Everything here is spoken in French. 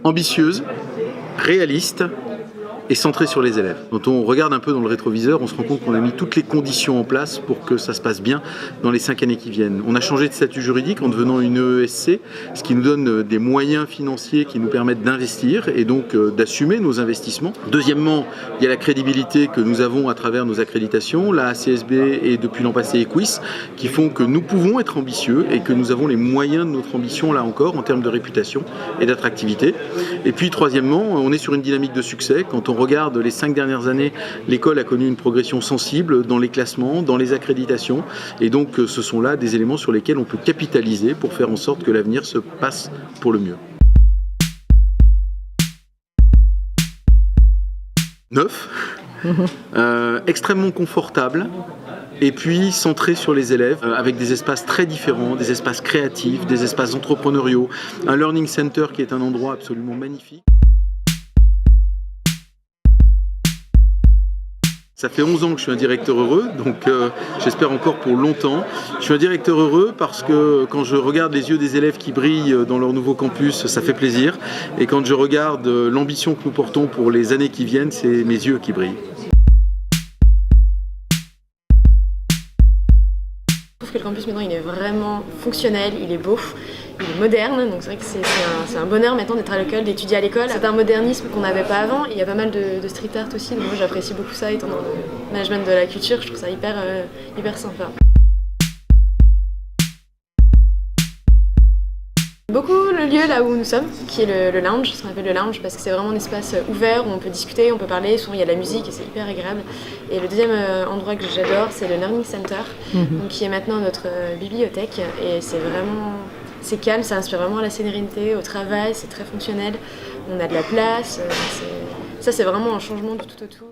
ambitieuse, réaliste et centrée sur les élèves. Quand on regarde un peu dans le rétroviseur, on se rend compte qu'on a mis toutes les conditions en place pour que ça se passe bien dans les 5 années qui viennent. On a changé de statut juridique en devenant une EESC, ce qui nous donne des moyens financiers qui nous permettent d'investir et donc d'assumer nos investissements. Deuxièmement, il y a la crédibilité que nous avons à travers nos accréditations, la ACSB et depuis l'an passé Equis, qui font que nous pouvons être ambitieux et que nous avons les moyens de notre ambition là encore en termes de réputation et d'attractivité. Et puis troisièmement, on est sur une dynamique de succès. Quand on regarde les 5 dernières années, l'école a connu une progression sensible dans les classements, dans les accréditations, et donc ce sont là des éléments sur lesquels on peut capitaliser pour faire en sorte que l'avenir se passe pour le mieux. Neuf, extrêmement confortable, et puis centré sur les élèves, avec des espaces très différents, des espaces créatifs, des espaces entrepreneuriaux, un learning center qui est un endroit absolument magnifique. Ça fait 11 ans que je suis un directeur heureux, donc j'espère encore pour longtemps. Je suis un directeur heureux parce que quand je regarde les yeux des élèves qui brillent dans leur nouveau campus, ça fait plaisir. Et quand je regarde l'ambition que nous portons pour les années qui viennent, c'est mes yeux qui brillent. Je trouve que le campus maintenant il est vraiment fonctionnel, il est beau, il est moderne, donc c'est vrai que c'est un bonheur maintenant d'être à l'école, d'étudier à l'école. C'est un modernisme qu'on n'avait pas avant, il y a pas mal de street art aussi, donc moi j'apprécie beaucoup ça étant dans le management de la culture, je trouve ça hyper sympa. Beaucoup le lieu là où nous sommes, qui est le lounge, ce qu'on appelle le lounge, parce que c'est vraiment un espace ouvert où on peut discuter, on peut parler, souvent il y a de la musique et c'est hyper agréable. Et le deuxième endroit que j'adore, c'est le Learning Center, donc, qui est maintenant notre bibliothèque, et c'est calme, ça inspire vraiment à la sérénité, au travail, c'est très fonctionnel, on a de la place, ça c'est vraiment un changement du tout au tout.